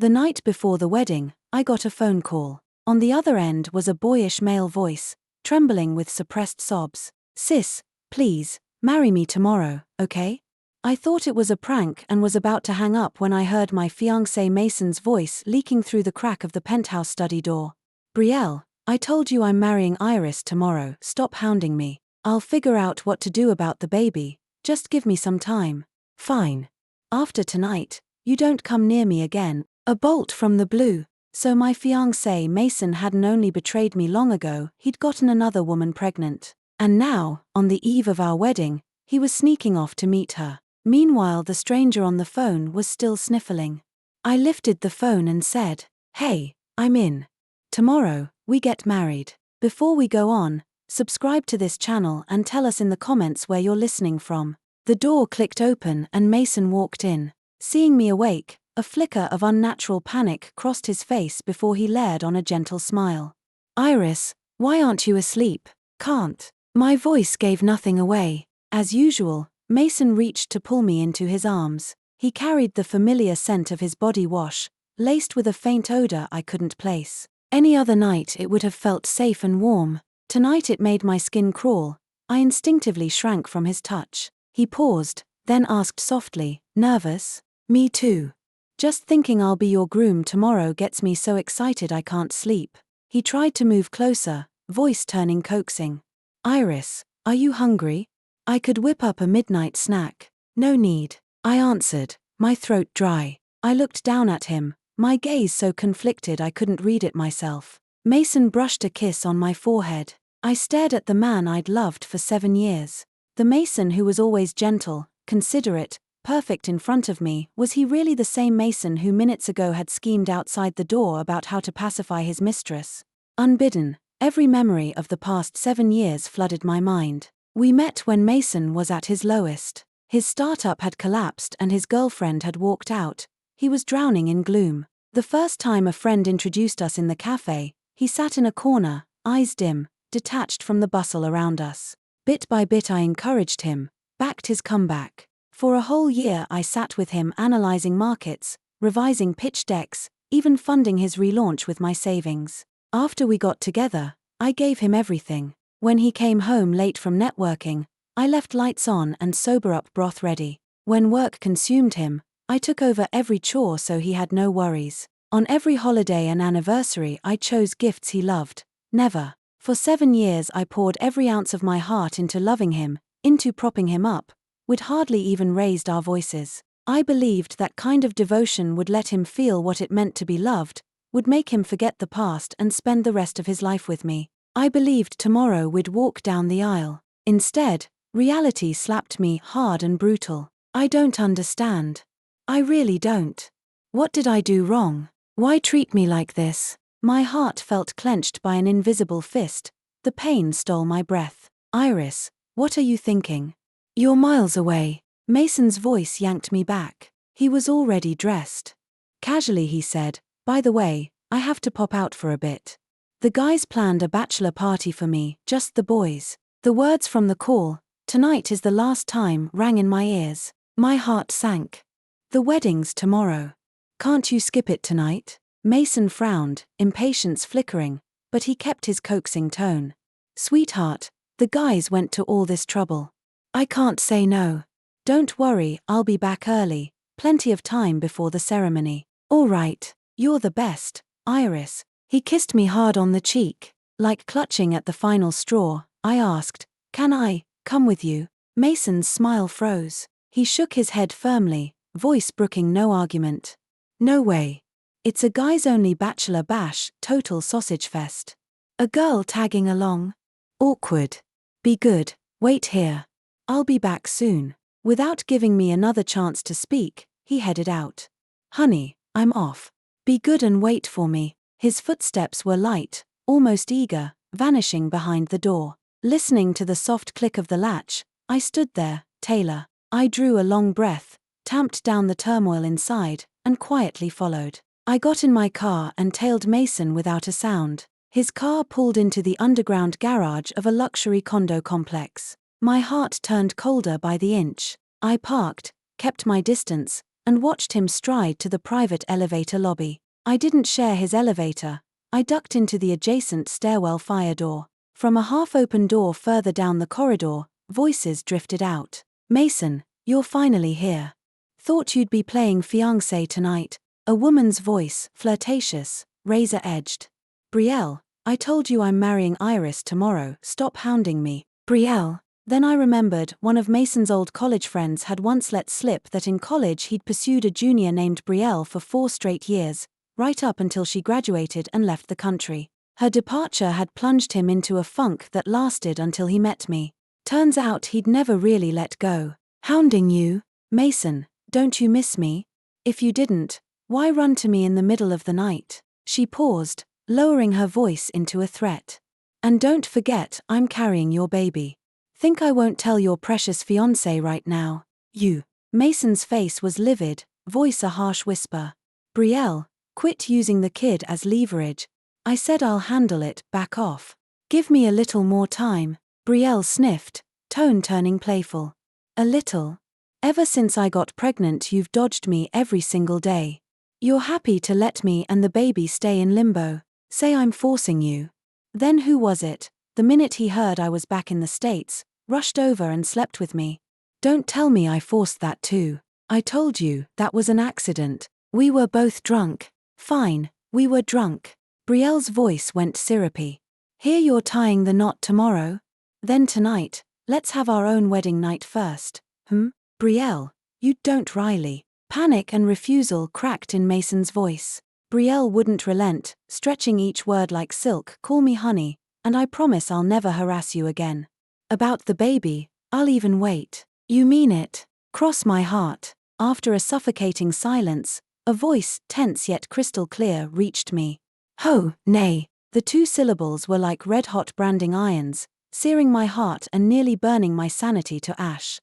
The night before the wedding, I got a phone call. On the other end was a boyish male voice, trembling with suppressed sobs. "Sis, please, marry me tomorrow, okay?" I thought it was a prank and was about to hang up when I heard my fiancé Mason's voice leaking through the crack of the penthouse study door. "Brielle, I told you I'm marrying Iris tomorrow. Stop hounding me. I'll figure out what to do about the baby. Just give me some time." "Fine. After tonight, you don't come near me again." A bolt from the blue. So my fiancé Mason hadn't only betrayed me long ago, he'd gotten another woman pregnant. And now, on the eve of our wedding, he was sneaking off to meet her. Meanwhile, the stranger on the phone was still sniffling. I lifted the phone and said, "Hey, I'm in. Tomorrow, we get married." Before we go on, subscribe to this channel and tell us in the comments where you're listening from. The door clicked open and Mason walked in. Seeing me awake, a flicker of unnatural panic crossed his face before he layered on a gentle smile. "Iris, why aren't you asleep?" "Can't." My voice gave nothing away. As usual, Mason reached to pull me into his arms. He carried the familiar scent of his body wash, laced with a faint odor I couldn't place. Any other night it would have felt safe and warm. Tonight it made my skin crawl. I instinctively shrank from his touch. He paused, then asked softly, "Nervous?" "Me too. Just thinking I'll be your groom tomorrow gets me so excited I can't sleep." He tried to move closer, voice turning coaxing. "Iris, are you hungry? I could whip up a midnight snack." "No need," I answered, my throat dry. I looked down at him, my gaze so conflicted I couldn't read it myself. Mason brushed a kiss on my forehead. I stared at the man I'd loved for 7 years. The Mason who was always gentle, considerate, perfect in front of me. Was he really the same Mason who minutes ago had schemed outside the door about how to pacify his mistress? Unbidden, every memory of the past 7 years flooded my mind. We met when Mason was at his lowest. His startup had collapsed and his girlfriend had walked out. He was drowning in gloom. The first time a friend introduced us in the cafe, he sat in a corner, eyes dim, detached from the bustle around us. Bit by bit I encouraged him, backed his comeback. For a whole year I sat with him analyzing markets, revising pitch decks, even funding his relaunch with my savings. After we got together, I gave him everything. When he came home late from networking, I left lights on and sober-up broth ready. When work consumed him, I took over every chore so he had no worries. On every holiday and anniversary I chose gifts he loved. Never. For 7 years I poured every ounce of my heart into loving him, into propping him up. We'd hardly even raised our voices. I believed that kind of devotion would let him feel what it meant to be loved, would make him forget the past and spend the rest of his life with me. I believed tomorrow we'd walk down the aisle. Instead, reality slapped me hard and brutal. I don't understand. I really don't. What did I do wrong? Why treat me like this? My heart felt clenched by an invisible fist. The pain stole my breath. "Iris, what are you thinking? You're miles away." Mason's voice yanked me back. He was already dressed. Casually he said, "By the way, I have to pop out for a bit. The guys planned a bachelor party for me, just the boys." The words from the call, "Tonight is the last time," rang in my ears. My heart sank. "The wedding's tomorrow. Can't you skip it tonight?" Mason frowned, impatience flickering, but he kept his coaxing tone. "Sweetheart, the guys went to all this trouble. I can't say no. Don't worry, I'll be back early, plenty of time before the ceremony." "All right, you're the best, Iris." He kissed me hard on the cheek. Like clutching at the final straw, I asked, "Can I come with you?" Mason's smile froze. He shook his head firmly, voice brooking no argument. "No way. It's a guys-only bachelor bash, total sausage fest. A girl tagging along? Awkward. Be good, wait here. I'll be back soon." Without giving me another chance to speak, he headed out. "Honey, I'm off. Be good and wait for me." His footsteps were light, almost eager, vanishing behind the door. Listening to the soft click of the latch, I stood there, Taylor. I drew a long breath, tamped down the turmoil inside, and quietly followed. I got in my car and tailed Mason without a sound. His car pulled into the underground garage of a luxury condo complex. My heart turned colder by the inch. I parked, kept my distance, and watched him stride to the private elevator lobby. I didn't share his elevator. I ducked into the adjacent stairwell fire door. From a half-open door further down the corridor, voices drifted out. "Mason, you're finally here. Thought you'd be playing fiancé tonight." A woman's voice, flirtatious, razor-edged. "Brielle, I told you I'm marrying Iris tomorrow, stop hounding me." "Brielle." Then I remembered one of Mason's old college friends had once let slip that in college he'd pursued a junior named Brielle for 4 straight years, right up until she graduated and left the country. Her departure had plunged him into a funk that lasted until he met me. Turns out he'd never really let go. "Hounding you? Mason, don't you miss me? If you didn't, why run to me in the middle of the night?" She paused, lowering her voice into a threat. "And don't forget I'm carrying your baby. Think I won't tell your precious fiancé right now? You." Mason's face was livid, voice a harsh whisper. "Brielle, quit using the kid as leverage. I said I'll handle it, back off. Give me a little more time." Brielle sniffed, tone turning playful. "A little? Ever since I got pregnant you've dodged me every single day. You're happy to let me and the baby stay in limbo. Say I'm forcing you." Then who was it, the minute he heard I was back in the States, rushed over and slept with me? "Don't tell me I forced that too. I told you, that was an accident. We were both drunk." "Fine, we were drunk." Brielle's voice went syrupy. "Hear you're tying the knot tomorrow? Then tonight, let's have our own wedding night first." "Brielle, you don't Riley." Panic and refusal cracked in Mason's voice. Brielle wouldn't relent, stretching each word like silk. "Call me honey, and I promise I'll never harass you again. About the baby, I'll even wait." "You mean it?" "Cross my heart." After a suffocating silence, a voice, tense yet crystal clear, reached me. "Ho, nay." The 2 syllables were like red-hot branding irons, searing my heart and nearly burning my sanity to ash.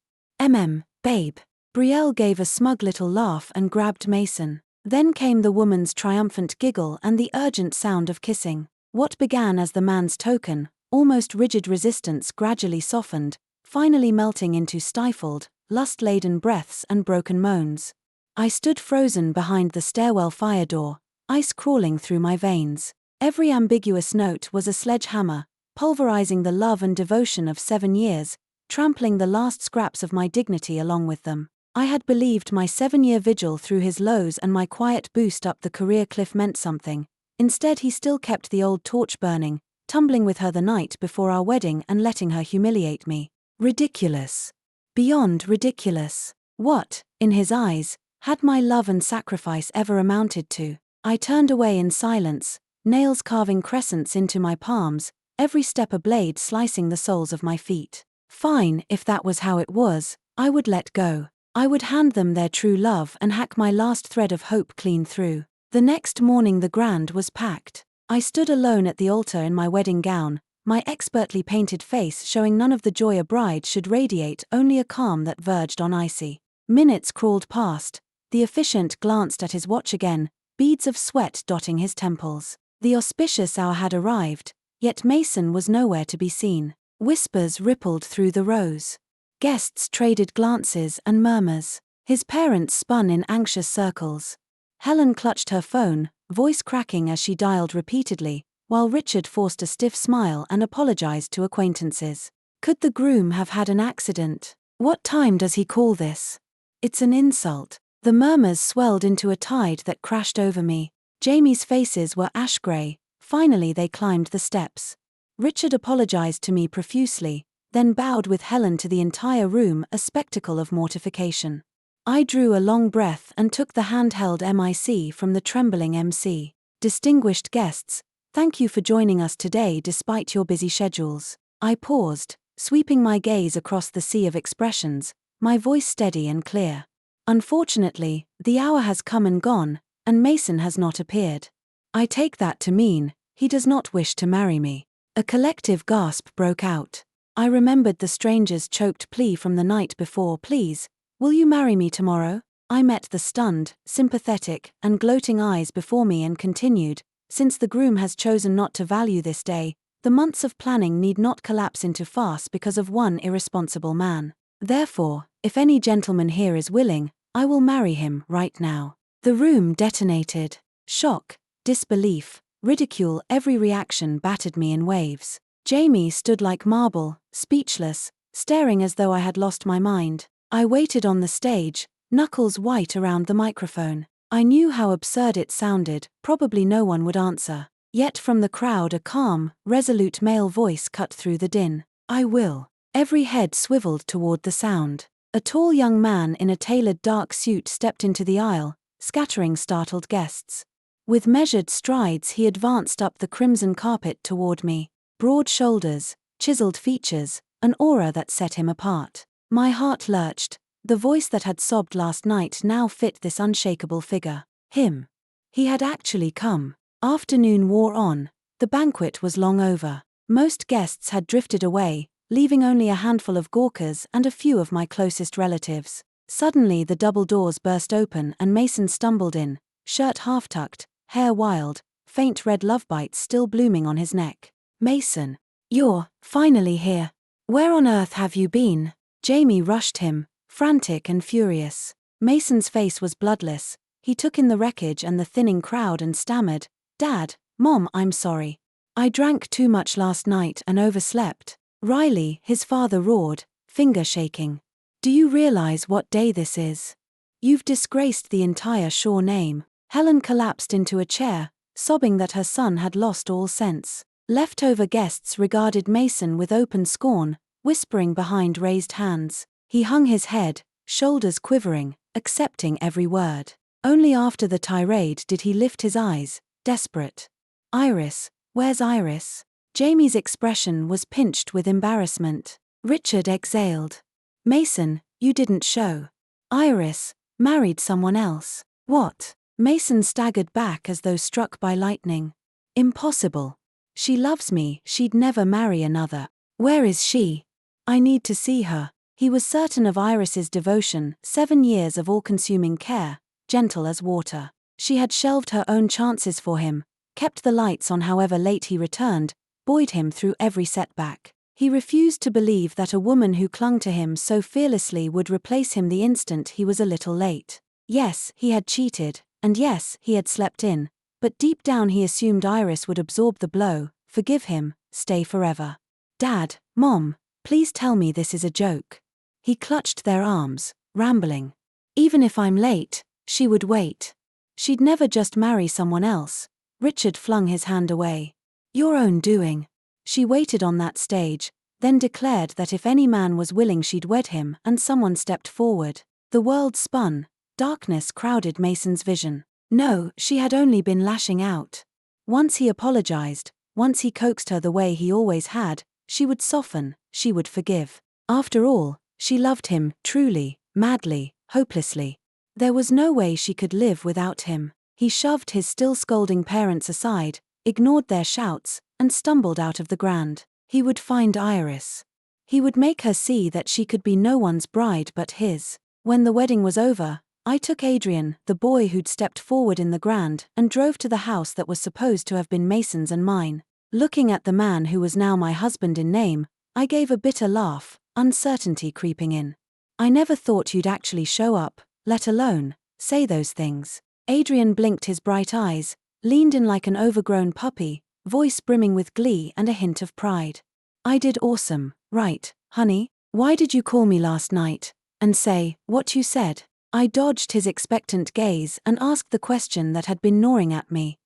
Babe." Brielle gave a smug little laugh and grabbed Mason. Then came the woman's triumphant giggle and the urgent sound of kissing. What began as the man's token, almost rigid resistance gradually softened, finally melting into stifled, lust-laden breaths and broken moans. I stood frozen behind the stairwell fire door, ice crawling through my veins. Every ambiguous note was a sledgehammer, pulverizing the love and devotion of 7 years, trampling the last scraps of my dignity along with them. I had believed my 7-year vigil through his lows and my quiet boost up the career cliff meant something. Instead he still kept the old torch burning, tumbling with her the night before our wedding and letting her humiliate me. Ridiculous. Beyond ridiculous. What, in his eyes, had my love and sacrifice ever amounted to? I turned away in silence, nails carving crescents into my palms, every step a blade slicing the soles of my feet. Fine, if that was how it was, I would let go. I would hand them their true love and hack my last thread of hope clean through. The next morning the grand was packed. I stood alone at the altar in my wedding gown, my expertly painted face showing none of the joy a bride should radiate, only a calm that verged on icy. Minutes crawled past. The officiant glanced at his watch again, beads of sweat dotting his temples. The auspicious hour had arrived, yet Mason was nowhere to be seen. Whispers rippled through the rows. Guests traded glances and murmurs. His parents spun in anxious circles. Helen clutched her phone, voice cracking as she dialed repeatedly, while Richard forced a stiff smile and apologized to acquaintances. Could the groom have had an accident? What time does he call this? It's an insult. The murmurs swelled into a tide that crashed over me. Jamie's faces were ash-gray. Finally they climbed the steps. Richard apologized to me profusely, then bowed with Helen to the entire room, a spectacle of mortification. I drew a long breath and took the handheld mic from the trembling MC. "Distinguished guests, thank you for joining us today despite your busy schedules." I paused, sweeping my gaze across the sea of expressions, my voice steady and clear. "Unfortunately, the hour has come and gone, and Mason has not appeared. I take that to mean, he does not wish to marry me." A collective gasp broke out. I remembered the stranger's choked plea from the night before. "Please, will you marry me tomorrow?" I met the stunned, sympathetic, and gloating eyes before me and continued, "Since the groom has chosen not to value this day, the months of planning need not collapse into farce because of one irresponsible man. Therefore, if any gentleman here is willing, I will marry him right now. The room detonated. Shock, disbelief, ridicule, every reaction battered me in waves. Jamie stood like marble, speechless, staring as though I had lost my mind. I waited on the stage, knuckles white around the microphone. I knew how absurd it sounded, probably no one would answer. Yet from the crowd a calm, resolute male voice cut through the din. I will. Every head swiveled toward the sound. A tall young man in a tailored dark suit stepped into the aisle, scattering startled guests. With measured strides he advanced up the crimson carpet toward me. Broad shoulders, chiseled features, an aura that set him apart. My heart lurched. The voice that had sobbed last night now fit this unshakable figure. Him. He had actually come. Afternoon wore on. The banquet was long over. Most guests had drifted away, leaving only a handful of gawkers and a few of my closest relatives. Suddenly the double doors burst open and Mason stumbled in, shirt half-tucked, hair wild, faint red love bites still blooming on his neck. Mason. You're finally here. Where on earth have you been? Jamie rushed him, frantic and furious. Mason's face was bloodless. He took in the wreckage and the thinning crowd and stammered, Dad, Mom, I'm sorry. I drank too much last night and overslept. Riley, his father roared, finger shaking. Do you realize what day this is? You've disgraced the entire Shaw name. Helen collapsed into a chair, sobbing that her son had lost all sense. Leftover guests regarded Mason with open scorn, whispering behind raised hands. He hung his head, shoulders quivering, accepting every word. Only after the tirade did he lift his eyes, desperate. Iris, where's Iris? Jamie's expression was pinched with embarrassment. Richard exhaled. Mason, you didn't show. Iris, married someone else. What? Mason staggered back as though struck by lightning. Impossible. She loves me, she'd never marry another. Where is she? I need to see her. He was certain of Iris's devotion, 7 years of all-consuming care, gentle as water. She had shelved her own chances for him, kept the lights on however late he returned, buoyed him through every setback. He refused to believe that a woman who clung to him so fearlessly would replace him the instant he was a little late. Yes, he had cheated, and yes, he had slept in, but deep down he assumed Iris would absorb the blow, forgive him, stay forever. Dad, Mom, please tell me this is a joke. He clutched their arms, rambling. Even if I'm late, she would wait. She'd never just marry someone else. Richard flung his hand away. Your own doing. She waited on that stage, then declared that if any man was willing she'd wed him, and someone stepped forward. The world spun. Darkness crowded Mason's vision. No, she had only been lashing out. Once he apologized, once he coaxed her the way he always had, she would soften, she would forgive. After all, she loved him, truly, madly, hopelessly. There was no way she could live without him. He shoved his still scolding parents aside, ignored their shouts, and stumbled out of the grand. He would find Iris. He would make her see that she could be no one's bride but his. When the wedding was over, I took Adrian, the boy who'd stepped forward in the grand, and drove to the house that was supposed to have been Mason's and mine. Looking at the man who was now my husband in name, I gave a bitter laugh, uncertainty creeping in. I never thought you'd actually show up, let alone say those things. Adrian blinked his bright eyes, leaned in like an overgrown puppy, voice brimming with glee and a hint of pride. I did awesome, right, honey? Why did you call me last night and say what you said? I dodged his expectant gaze and asked the question that had been gnawing at me.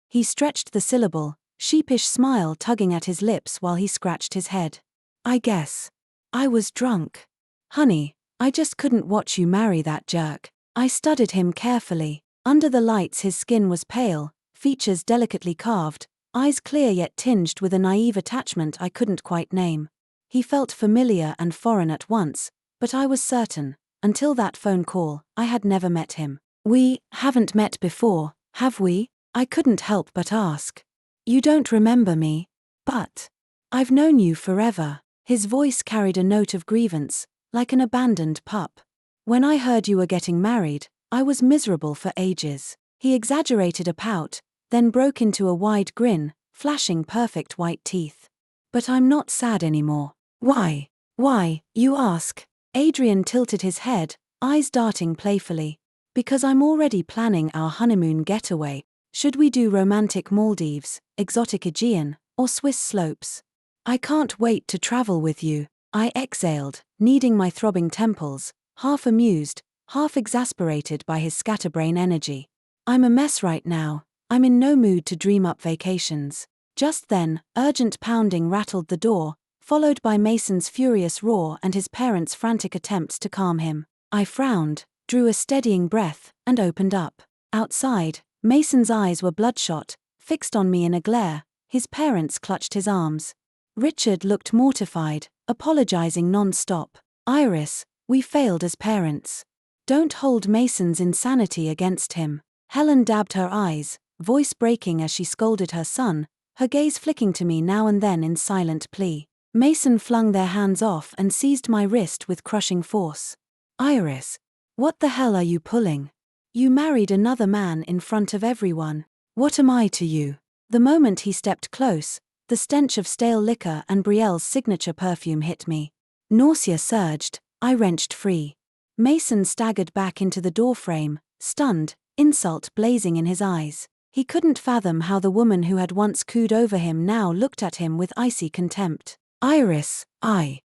He stretched the syllable, sheepish smile tugging at his lips while he scratched his head. I guess. I was drunk. Honey, I just couldn't watch you marry that jerk. I studied him carefully. Under the lights his skin was pale, features delicately carved, eyes clear yet tinged with a naive attachment I couldn't quite name. He felt familiar and foreign at once, but I was certain, until that phone call, I had never met him. We haven't met before, have we? I couldn't help but ask. You don't remember me? But I've known you forever. His voice carried a note of grievance, like an abandoned pup. When I heard you were getting married, I was miserable for ages. He exaggerated a pout, then broke into a wide grin, flashing perfect white teeth. But I'm not sad anymore. Why? Why, you ask? Adrian tilted his head, eyes darting playfully. Because I'm already planning our honeymoon getaway. Should we do romantic Maldives, exotic Aegean, or Swiss slopes? I can't wait to travel with you, I exhaled, kneading my throbbing temples, half amused, half exasperated by his scatterbrain energy. I'm a mess right now. I'm in no mood to dream up vacations. Just then, urgent pounding rattled the door, followed by Mason's furious roar and his parents' frantic attempts to calm him. I frowned, drew a steadying breath, and opened up. Outside, Mason's eyes were bloodshot, fixed on me in a glare. His parents clutched his arms. Richard looked mortified, apologizing non-stop. Iris, we failed as parents. Don't hold Mason's insanity against him. Helen dabbed her eyes, voice breaking as she scolded her son, her gaze flicking to me now and then in silent plea. Mason flung their hands off and seized my wrist with crushing force. Iris, what the hell are you pulling? You married another man in front of everyone. What am I to you? The moment he stepped close, the stench of stale liquor and Brielle's signature perfume hit me. Nausea surged, I wrenched free. Mason staggered back into the doorframe, stunned, insult blazing in his eyes. He couldn't fathom how the woman who had once cooed over him now looked at him with icy contempt. Iris,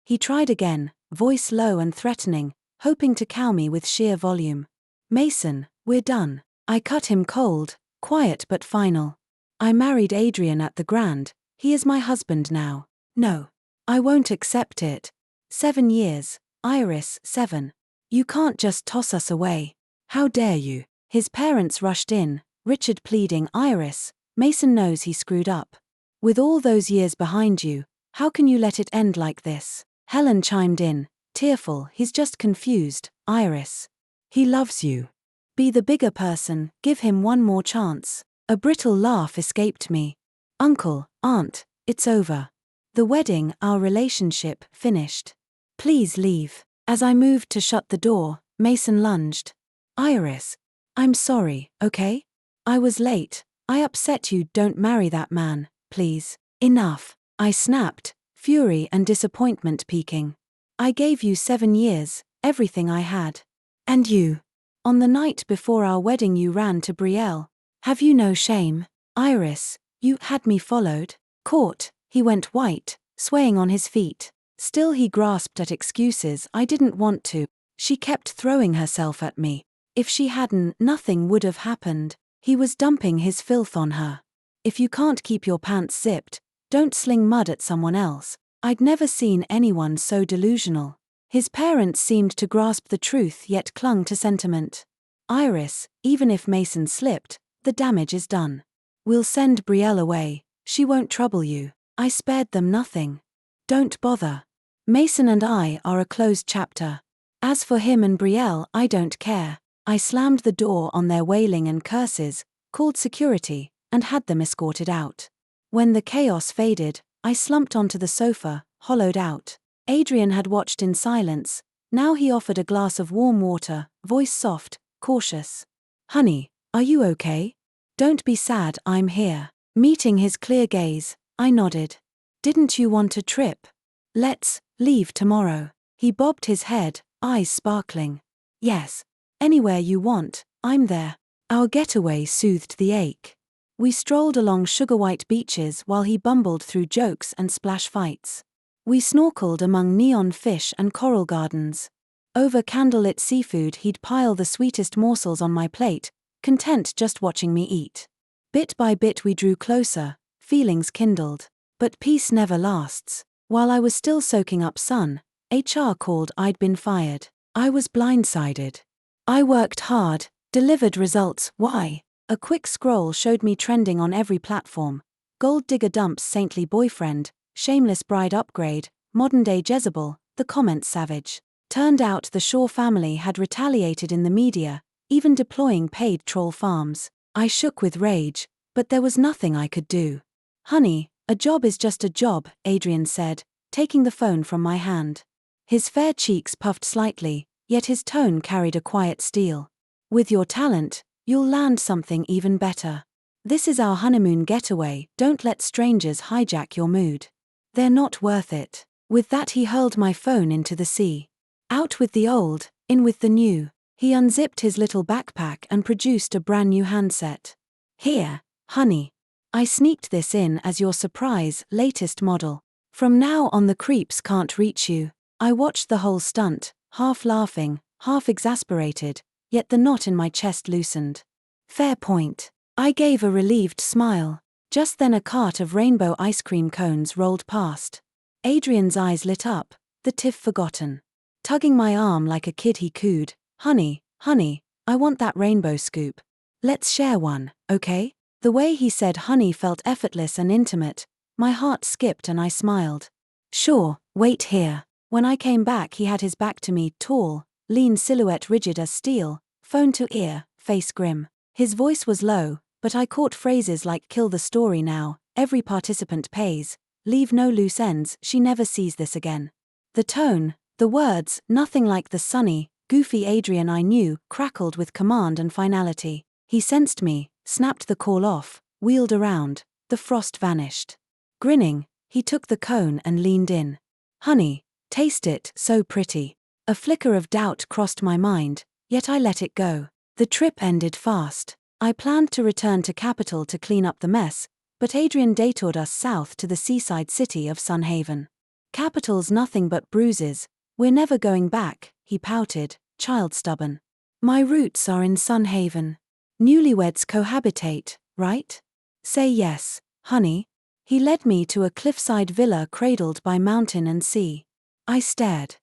he tried again, voice low and threatening, hoping to cow me with sheer volume. Mason, we're done. I cut him cold, quiet but final. I married Adrian at the Grand. He is my husband now. No. I won't accept it. 7 years. Iris, 7. You can't just toss us away. How dare you? His parents rushed in, Richard pleading, Iris, Mason knows he screwed up. With all those years behind you, how can you let it end like this? Helen chimed in, tearful, he's just confused, Iris. He loves you. Be the bigger person, give him one more chance. A brittle laugh escaped me. Uncle, Aunt, it's over. The wedding, our relationship, finished. Please leave. As I moved to shut the door, Mason lunged. Iris, I'm sorry, okay? I was late. I upset you, don't marry that man, please. Enough. I snapped, fury and disappointment peaking. I gave you 7 years, everything I had. And you. On the night before our wedding you ran to Brielle. Have you no shame? Iris, you had me followed. Caught, he went white, swaying on his feet. Still he grasped at excuses. I didn't want to. She kept throwing herself at me. If she hadn't, nothing would have happened. He was dumping his filth on her. If you can't keep your pants zipped, don't sling mud at someone else. I'd never seen anyone so delusional. His parents seemed to grasp the truth yet clung to sentiment. Iris, even if Mason slipped, the damage is done. We'll send Brielle away. She won't trouble you. I spared them nothing. Don't bother. Mason and I are a closed chapter. As for him and Brielle, I don't care. I slammed the door on their wailing and curses, called security, and had them escorted out. When the chaos faded, I slumped onto the sofa, hollowed out. Adrian had watched in silence. Now he offered a glass of warm water, voice soft, cautious. Honey, are you okay? Don't be sad, I'm here. Meeting his clear gaze, I nodded. Didn't you want a trip? Let's leave tomorrow. He bobbed his head, eyes sparkling. Yes. Anywhere you want, I'm there. Our getaway soothed the ache. We strolled along sugar-white beaches while he bumbled through jokes and splash fights. We snorkeled among neon fish and coral gardens. Over candlelit seafood he'd pile the sweetest morsels on my plate, content just watching me eat. Bit by bit we drew closer, feelings kindled. But peace never lasts. While I was still soaking up sun, HR called. I'd been fired. I was blindsided. I worked hard, delivered results. Why? A quick scroll showed me trending on every platform. Gold digger dumps saintly boyfriend, shameless bride upgrade, modern-day Jezebel, the comments savage. Turned out the Shaw family had retaliated in the media, even deploying paid troll farms. I shook with rage, but there was nothing I could do. Honey, a job is just a job, Adrian said, taking the phone from my hand. His fair cheeks puffed slightly, yet his tone carried a quiet steel. With your talent, you'll land something even better. This is our honeymoon getaway, don't let strangers hijack your mood. They're not worth it. With that he hurled my phone into the sea. Out with the old, In with the new. He unzipped his little backpack and produced a brand new handset. Here, honey. I sneaked this in as your surprise, latest model. From now on the creeps can't reach you. I watched the whole stunt, half laughing, half exasperated, yet the knot in my chest loosened. Fair point. I gave a relieved smile. Just then a cart of rainbow ice cream cones rolled past. Adrian's eyes lit up, the tiff forgotten. Tugging my arm like a kid he cooed, honey, I want that rainbow scoop. Let's share one, okay? The way he said honey felt effortless and intimate. My heart skipped and I smiled. Sure, wait here. When I came back he had his back to me, tall, lean silhouette rigid as steel, phone to ear, face grim. His voice was low, but I caught phrases like kill the story now, every participant pays, leave no loose ends, she never sees this again. The tone, the words, nothing like the sunny, goofy Adrian I knew, crackled with command and finality. He sensed me, snapped the call off, wheeled around, the frost vanished. Grinning, he took the cone and leaned in. Honey, taste it, so pretty. A flicker of doubt crossed my mind, yet I let it go. The trip ended fast. I planned to return to capital to clean up the mess, but Adrian detoured us south to the seaside city of Sunhaven. Capital's nothing but bruises, we're never going back, he pouted, child stubborn. My roots are in Sunhaven. Newlyweds cohabitate, right? Say yes, honey. He led me to a cliffside villa cradled by mountain and sea. I stared.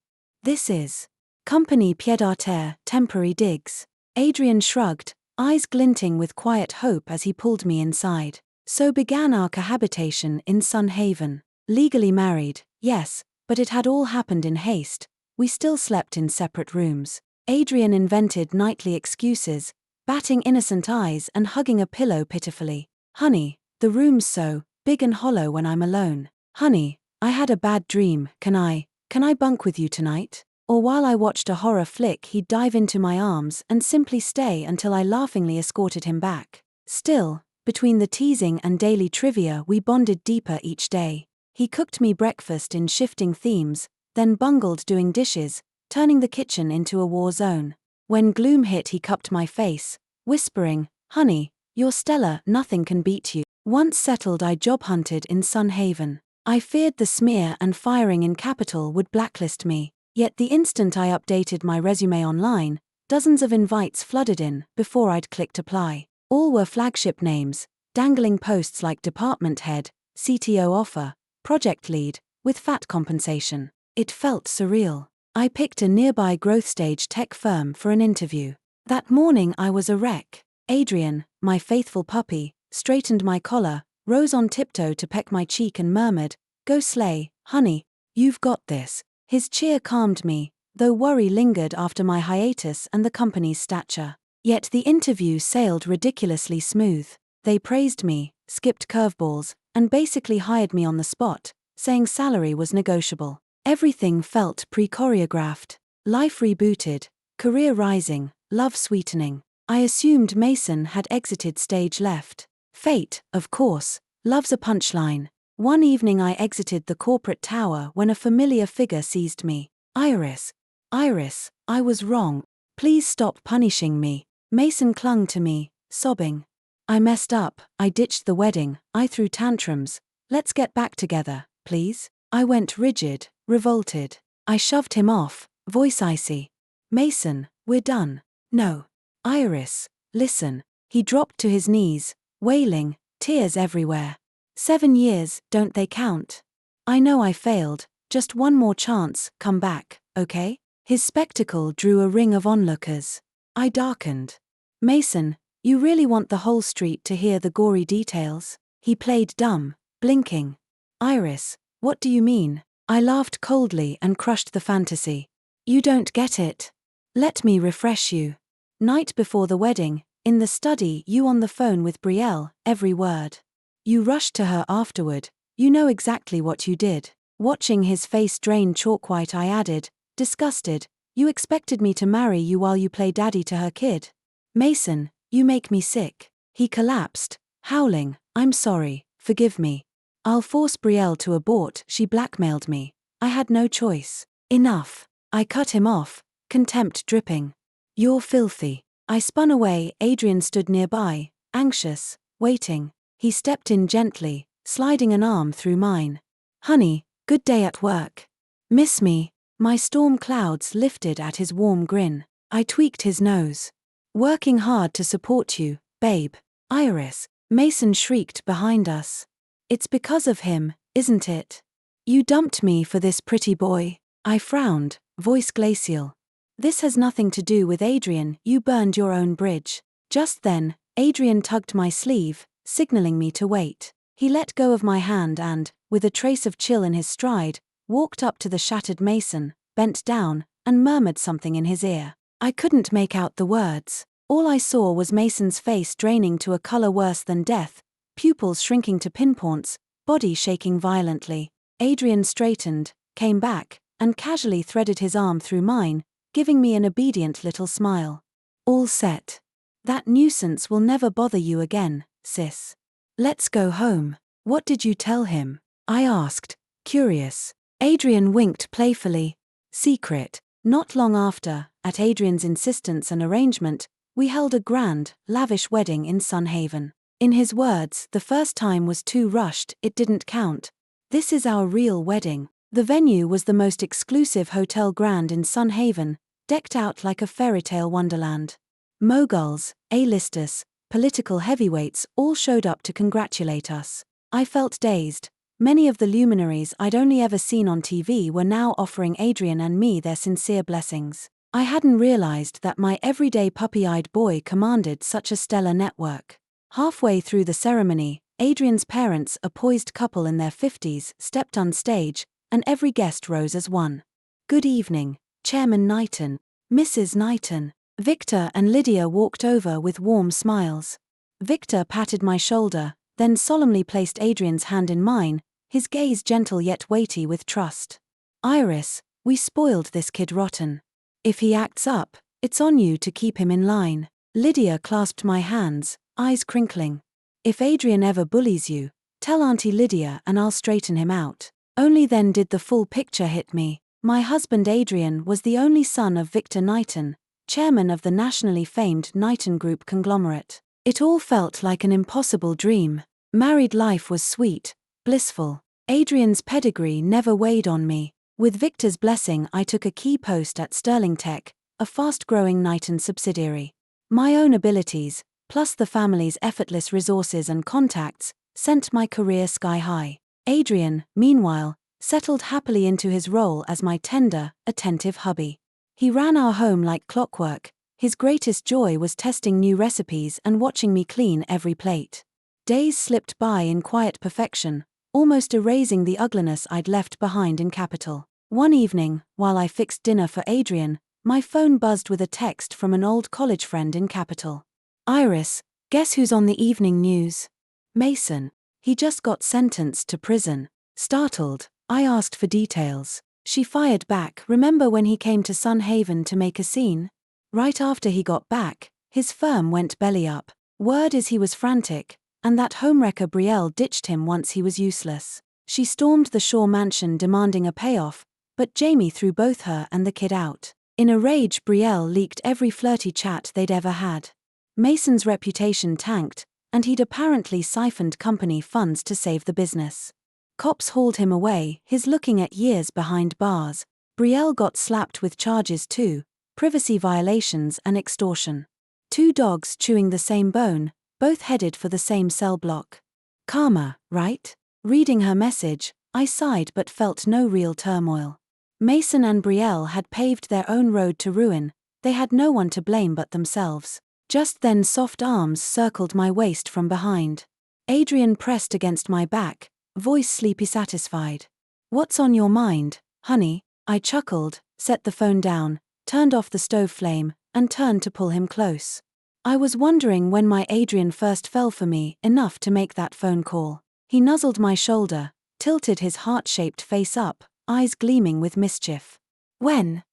This is company pied-à-terre, temporary digs. Adrian shrugged, eyes glinting with quiet hope as he pulled me inside. So began our cohabitation in Sunhaven. Legally married, yes, but it had all happened in haste. We still slept in separate rooms. Adrian invented nightly excuses, batting innocent eyes and hugging a pillow pitifully. Honey, the room's so big and hollow when I'm alone. Honey, I had a bad dream, can I bunk with you tonight? Or while I watched a horror flick he'd dive into my arms and simply stay until I laughingly escorted him back. Still, between the teasing and daily trivia we bonded deeper each day. He cooked me breakfast in shifting themes, then bungled doing dishes, turning the kitchen into a war zone. When gloom hit he cupped my face, whispering, honey, you're stellar, nothing can beat you. Once settled I job hunted in Sunhaven. I feared the smear and firing in capital would blacklist me. Yet the instant I updated my resume online, dozens of invites flooded in before I'd clicked apply. All were flagship names, dangling posts like department head, CTO offer, project lead, with fat compensation. It felt surreal. I picked a nearby growth stage tech firm for an interview. That morning I was a wreck. Adrian, my faithful puppy, straightened my collar, rose on tiptoe to peck my cheek and murmured, "Go slay, honey, you've got this." His cheer calmed me, though worry lingered after my hiatus and the company's stature. Yet the interview sailed ridiculously smooth. They praised me, skipped curveballs, and basically hired me on the spot, saying salary was negotiable. Everything felt pre-choreographed. Life rebooted, career rising, love sweetening. I assumed Mason had exited stage left. Fate, of course, loves a punchline. One evening I exited the corporate tower when a familiar figure seized me. Iris, I was wrong. Please stop punishing me. Mason clung to me, sobbing. I messed up, I ditched the wedding, I threw tantrums. Let's get back together, please. I went rigid, revolted. I shoved him off, voice icy. Mason, we're done. No. Iris, listen. He dropped to his knees, wailing, tears everywhere. 7 years, don't they count? I know I failed, just one more chance, come back, okay? His spectacle drew a ring of onlookers. I darkened. Mason, you really want the whole street to hear the gory details? He played dumb, blinking. Iris, what do you mean? I laughed coldly and crushed the fantasy. You don't get it. Let me refresh you. Night before the wedding, in the study, you on the phone with Betrayal, every word. You rushed to her afterward, you know exactly what you did. Watching his face drain chalk white I added, disgusted, you expected me to marry you while you play daddy to her kid. Mason, you make me sick. He collapsed, howling, I'm sorry, forgive me. I'll force Betrayal to abort, she blackmailed me. I had no choice. Enough. I cut him off, contempt dripping. You're filthy. I spun away. Adrian stood nearby, anxious, waiting. He stepped in gently, sliding an arm through mine. Honey, good day at work. Miss me? My storm clouds lifted at his warm grin. I tweaked his nose. Working hard to support you, babe. Iris, Mason shrieked behind us. It's because of him, isn't it? You dumped me for this pretty boy. I frowned, voice glacial. This has nothing to do with Adrian, you burned your own bridge. Just then, Adrian tugged my sleeve, signaling me to wait. He let go of my hand and, with a trace of chill in his stride, walked up to the shattered Mason, bent down, and murmured something in his ear. I couldn't make out the words. All I saw was Mason's face draining to a color worse than death, pupils shrinking to pinpoints, body shaking violently. Adrian straightened, came back, and casually threaded his arm through mine, giving me an obedient little smile. All set. That nuisance will never bother you again, sis. Let's go home. What did you tell him? I asked, curious. Adrian winked playfully. Secret. Not long after, at Adrian's insistence and arrangement, we held a grand, lavish wedding in Sunhaven. In his words, the first time was too rushed, it didn't count. This is our real wedding. The venue was the most exclusive hotel grand in Sunhaven, decked out like a fairy tale wonderland. Moguls, A-listers, political heavyweights all showed up to congratulate us. I felt dazed. Many of the luminaries I'd only ever seen on TV were now offering Adrian and me their sincere blessings. I hadn't realized that my everyday puppy-eyed boy commanded such a stellar network. Halfway through the ceremony, Adrian's parents, a poised couple in their 50s, stepped on stage, and every guest rose as one. Good evening, Chairman Knighton, Mrs. Knighton. Victor and Lydia walked over with warm smiles. Victor patted my shoulder, then solemnly placed Adrian's hand in mine, his gaze gentle yet weighty with trust. Iris, we spoiled this kid rotten. If he acts up, it's on you to keep him in line. Lydia clasped my hands, eyes crinkling. If Adrian ever bullies you, tell Auntie Lydia and I'll straighten him out. Only then did the full picture hit me. My husband Adrian was the only son of Victor Knighton, chairman of the nationally famed Knighton Group conglomerate. It all felt like an impossible dream. Married life was sweet, blissful. Adrian's pedigree never weighed on me. With Victor's blessing, I took a key post at Sterling Tech, a fast-growing Knighton subsidiary. My own abilities, plus the family's effortless resources and contacts, sent my career sky high. Adrian, meanwhile, settled happily into his role as my tender, attentive hubby. He ran our home like clockwork. His greatest joy was testing new recipes and watching me clean every plate. Days slipped by in quiet perfection, almost erasing the ugliness I'd left behind in Capital. One evening, while I fixed dinner for Adrian, my phone buzzed with a text from an old college friend in Capital. Iris, guess who's on the evening news? Mason. He just got sentenced to prison. Startled, I asked for details. She fired back, remember when he came to Sunhaven to make a scene? Right after he got back, his firm went belly up. Word is he was frantic, and that homewrecker Betrayal ditched him once he was useless. She stormed the Shaw mansion demanding a payoff, but Jamie threw both her and the kid out. In a rage, Betrayal leaked every flirty chat they'd ever had. Mason's reputation tanked, and he'd apparently siphoned company funds to save the business. Cops hauled him away, his looking at years behind bars. Betrayal got slapped with charges too, privacy violations and extortion. 2 dogs chewing the same bone, both headed for the same cell block. Karma, right? Reading her message, I sighed but felt no real turmoil. Mason and Betrayal had paved their own road to ruin, they had no one to blame but themselves. Just then soft arms circled my waist from behind. Adrian pressed against my back, voice sleepy satisfied. What's on your mind, honey? I chuckled, set the phone down, turned off the stove flame, and turned to pull him close. I was wondering when my Adrian first fell for me enough to make that phone call. He nuzzled my shoulder, tilted his heart-shaped face up, eyes gleaming with mischief. When?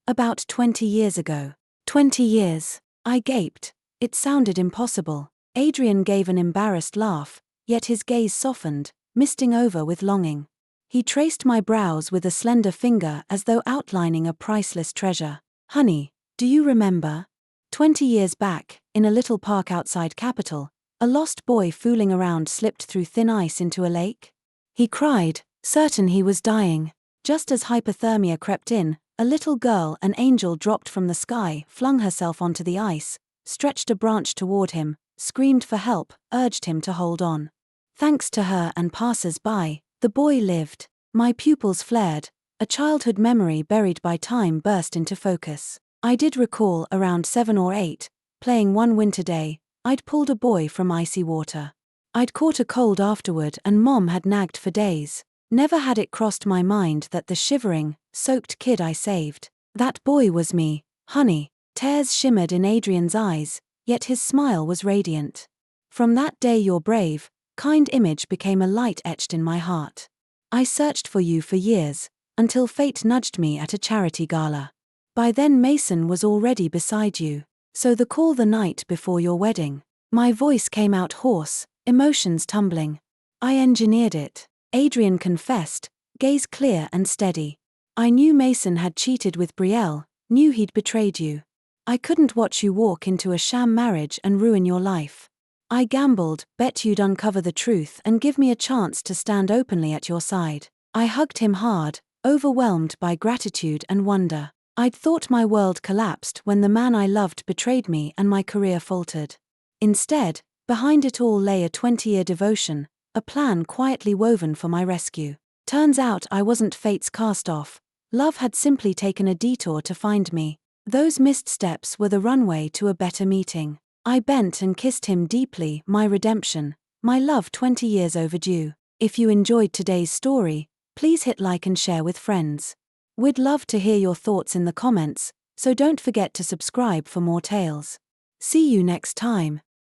About 20 years ago. 20 years. I gaped. It sounded impossible. Adrian gave an embarrassed laugh, yet his gaze softened, misting over with longing. He traced my brows with a slender finger as though outlining a priceless treasure. Honey, do you remember? 20 years back, in a little park outside Capital, a lost boy fooling around slipped through thin ice into a lake? He cried, certain he was dying. Just as hypothermia crept in, a little girl, an angel dropped from the sky, flung herself onto the ice, stretched a branch toward him, screamed for help, urged him to hold on. Thanks to her and passers-by, the boy lived. My pupils flared. A childhood memory buried by time burst into focus. I did recall, around 7 or 8, playing one winter day, I'd pulled a boy from icy water. I'd caught a cold afterward and Mom had nagged for days. Never had it crossed my mind that the shivering, soaked kid I saved, that boy was me, honey. Tears shimmered in Adrian's eyes, yet his smile was radiant. From that day your brave, kind image became a light etched in my heart. I searched for you for years, until fate nudged me at a charity gala. By then Mason was already beside you. So the call the night before your wedding. My voice came out hoarse, emotions tumbling. I engineered it. Adrian confessed, gaze clear and steady. I knew Mason had cheated with Betrayal, knew he'd betrayed you. I couldn't watch you walk into a sham marriage and ruin your life. I gambled, bet you'd uncover the truth and give me a chance to stand openly at your side. I hugged him hard, overwhelmed by gratitude and wonder. I'd thought my world collapsed when the man I loved betrayed me and my career faltered. Instead, behind it all lay a 20-year devotion, a plan quietly woven for my rescue. Turns out I wasn't fate's cast-off. Love had simply taken a detour to find me. Those missed steps were the runway to a better meeting. I bent and kissed him deeply, my redemption, my love 20 years overdue. If you enjoyed today's story, please hit like and share with friends. We'd love to hear your thoughts in the comments, so don't forget to subscribe for more tales. See you next time.